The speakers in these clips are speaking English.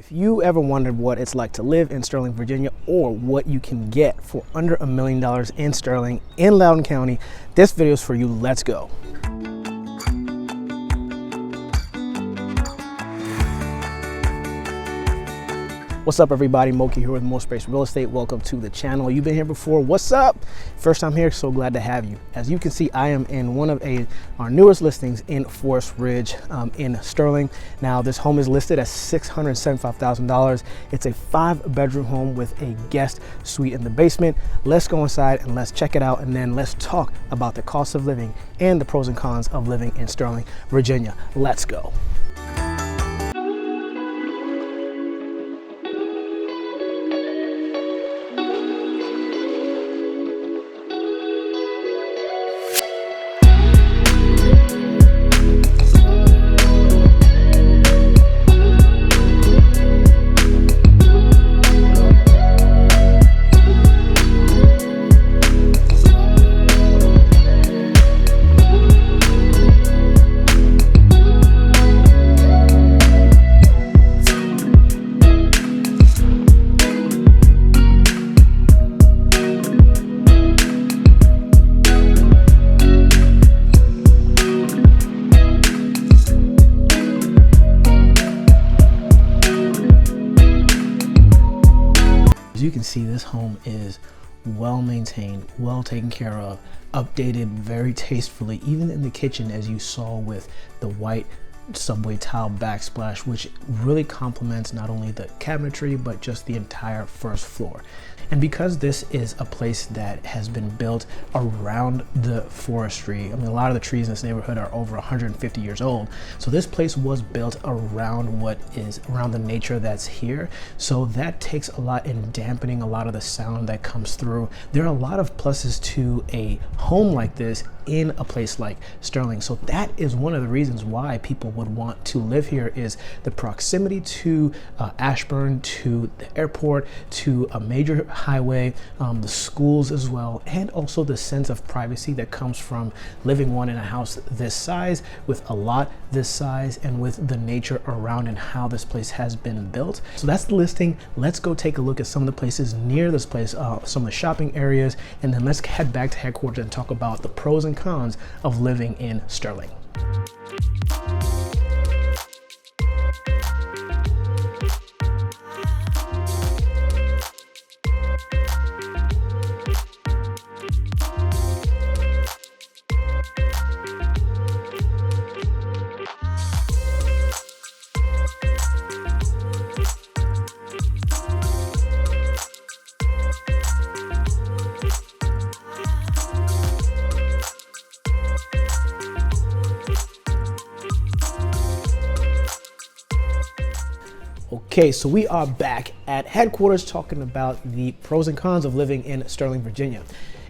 If you ever wondered what it's like to live in Sterling, Virginia, or what you can get for under $1 million in Sterling in Loudoun County, this video is for you. Let's go. What's up, everybody? Moki here with More Space Real Estate. Welcome to the channel. You've been here before. What's up? First time here, so glad to have you. As you can see, I am in one of our newest listings in Forest Ridge in Sterling. Now, this home is listed at $675,000. It's a 5-bedroom home with a guest suite in the basement. Let's go inside and let's check it out, and then let's talk about the cost of living and the pros and cons of living in Sterling, Virginia. Let's go. You can see this home is well maintained, well taken care of, updated very tastefully, even in the kitchen, as you saw with the white subway tile backsplash, which really complements not only the cabinetry but just the entire first floor. And because this is a place that has been built around the forestry, I mean, a lot of the trees in this neighborhood are over 150 years old. So this place was built around around the nature that's here. So that takes a lot in dampening a lot of the sound that comes through. There are a lot of pluses to a home like this in a place like Sterling. So that is one of the reasons why people would want to live here, is the proximity to Ashburn, to the airport, to a major highway, the schools as well, and also the sense of privacy that comes from living in a house this size, with a lot this size, and with the nature around and how this place has been built. So that's the listing. Let's go take a look at some of the places near this place, some of the shopping areas, and then let's head back to headquarters and talk about the pros and cons of living in Sterling. Okay, so we are back at headquarters talking about the pros and cons of living in Sterling, Virginia.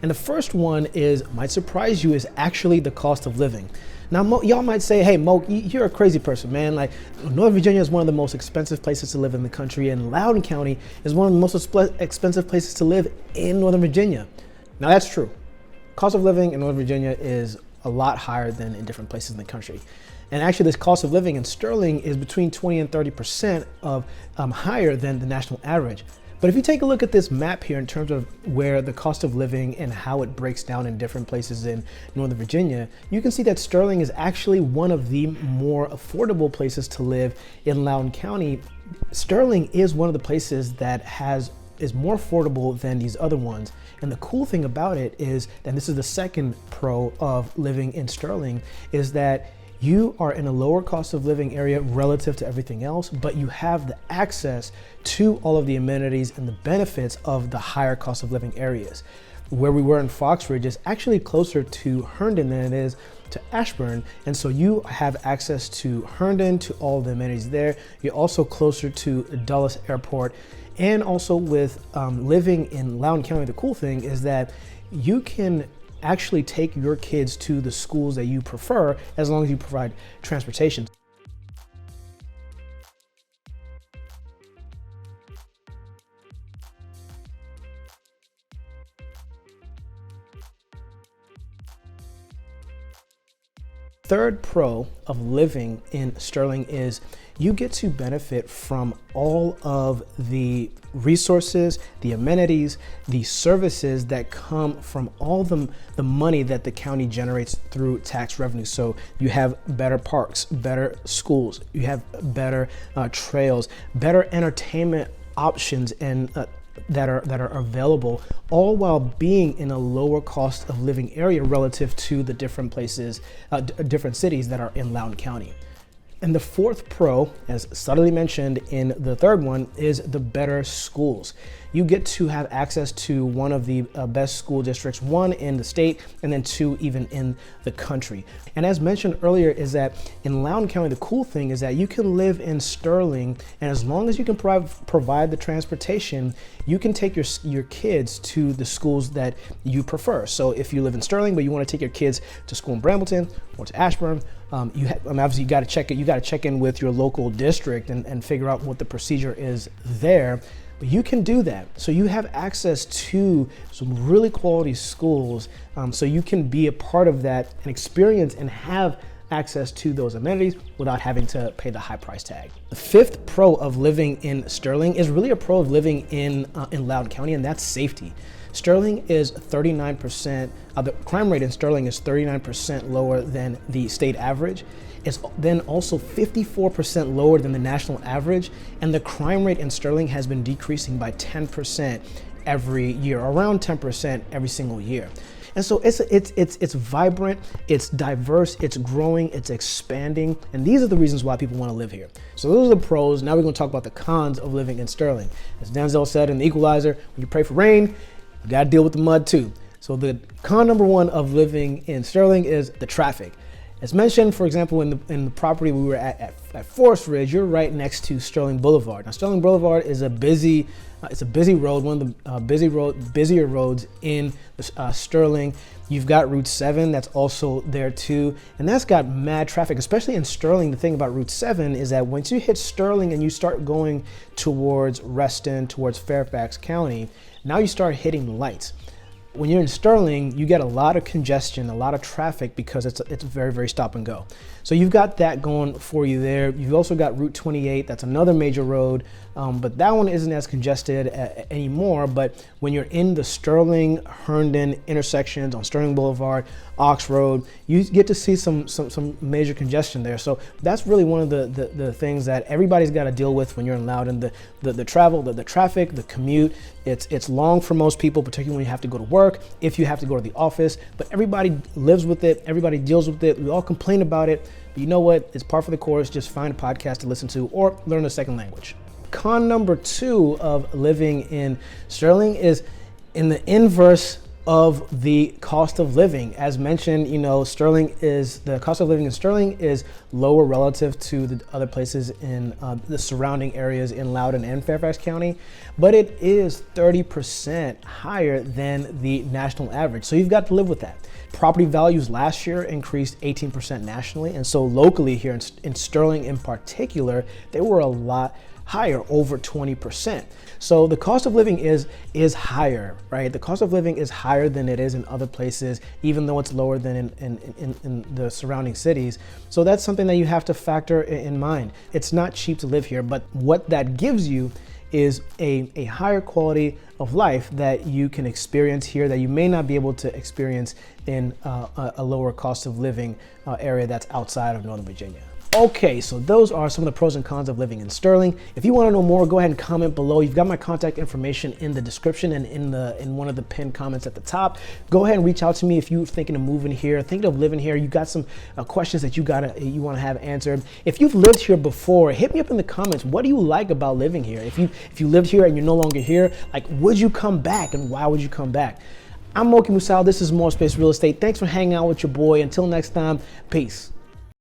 And the first one might surprise you, is actually the cost of living. Now, y'all might say, hey, Mo, you're a crazy person, man. Like, Northern Virginia is one of the most expensive places to live in the country, and Loudoun County is one of the most expensive places to live in Northern Virginia. Now, that's true. Cost of living in Northern Virginia is a lot higher than in different places in the country. And actually, this cost of living in Sterling is between 20 and 30% of higher than the national average. But if you take a look at this map here in terms of where the cost of living and how it breaks down in different places in Northern Virginia, you can see that Sterling is actually one of the more affordable places to live in Loudoun County. Sterling is one of the places that is more affordable than these other ones. And the cool thing about it is, and this is the second pro of living in Sterling, is that you are in a lower cost of living area relative to everything else, but you have the access to all of the amenities and the benefits of the higher cost of living areas. Where we were in Fox Ridge is actually closer to Herndon than it is to Ashburn, and so you have access to Herndon, to all the amenities there. You're also closer to Dulles Airport, and also with living in Loudoun County, the cool thing is that you can actually take your kids to the schools that you prefer, as long as you provide transportation. third pro of living in Sterling is you get to benefit from all of the resources, the amenities, the services that come from all the money that the county generates through tax revenue. So you have better parks, better schools, you have better trails, better entertainment options and that are available, all while being in a lower cost of living area relative to the different places, different cities that are in Loudoun County. And the fourth pro, as subtly mentioned in the third one, is the better schools. You get to have access to one of the best school districts, one in the state, and then two even in the country. And as mentioned earlier, is that in Loudoun County, the cool thing is that you can live in Sterling, and as long as you can provide the transportation, you can take your kids to the schools that you prefer. So if you live in Sterling, but you want to take your kids to school in Brambleton or to Ashburn, obviously you got to check it. You got to check in with your local district and figure out what the procedure is there. But you can do that. So you have access to some really quality schools. So you can be a part of that and experience and have access to those amenities without having to pay the high price tag. The fifth pro of living in Sterling is really a pro of living in Loudoun County, and that's safety. Sterling is 39%, the crime rate in Sterling is 39% lower than the state average. It's then also 54% lower than the national average, and the crime rate in Sterling has been decreasing by 10% every year, around 10% every single year. And so it's vibrant, it's diverse, it's growing, it's expanding, and these are the reasons why people want to live here. So those are the pros. Now we're going to talk about the cons of living in Sterling. As Denzel said in The Equalizer, when you pray for rain, you got to deal with the mud too. So the con number one of living in Sterling is the traffic. As mentioned, for example, in the property we were at Forest Ridge, you're right next to Sterling Boulevard. Now, Sterling Boulevard is a busy road, one of the busier roads in Sterling. You've got Route 7 that's also there too, and that's got mad traffic, especially in Sterling. The thing about Route 7 is that once you hit Sterling and you start going towards Reston, towards Fairfax County, now you start hitting the lights. When you're in Sterling, you get a lot of congestion, a lot of traffic because it's very, very stop and go. So you've got that going for you there. You've also got Route 28, that's another major road, but that one isn't as congested anymore. But when you're in the Sterling, Herndon intersections on Sterling Boulevard, Ox Road, you get to see some major congestion there. So that's really one of the things that everybody's got to deal with when you're in Loudoun. The travel, the traffic, the commute. It's long for most people, particularly when you have to go to work, if you have to go to the office, but everybody lives with it, everybody deals with it, we all complain about it, but you know what, it's par for the course. Just find a podcast to listen to or learn a second language. Con number two of living in Sterling is in the inverse of the cost of living. As mentioned, the cost of living in Sterling is lower relative to the other places in the surrounding areas in Loudoun and Fairfax County, but it is 30% higher than the national average. So you've got to live with that. Property values last year increased 18% nationally, and so locally here in Sterling in particular, they were a lot higher, over 20%. So the cost of living is higher, right? The cost of living is higher than it is in other places, even though it's lower than in the surrounding cities. So that's something that you have to factor in mind. It's not cheap to live here, but what that gives you is a higher quality of life that you can experience here that you may not be able to experience in a lower cost of living area that's outside of Northern Virginia. Okay, so those are some of the pros and cons of living in Sterling. If you want to know more, go ahead and comment below. You've got my contact information in the description and in one of the pinned comments at the top. Go ahead and reach out to me if you're thinking of moving here, thinking of living here. You got some questions that you want to have answered. If you've lived here before, hit me up in the comments. What do you like about living here? If you lived here and you're no longer here, like, would you come back and why would you come back? I'm Moki Musal. This is More Space Real Estate. Thanks for hanging out with your boy. Until next time, peace.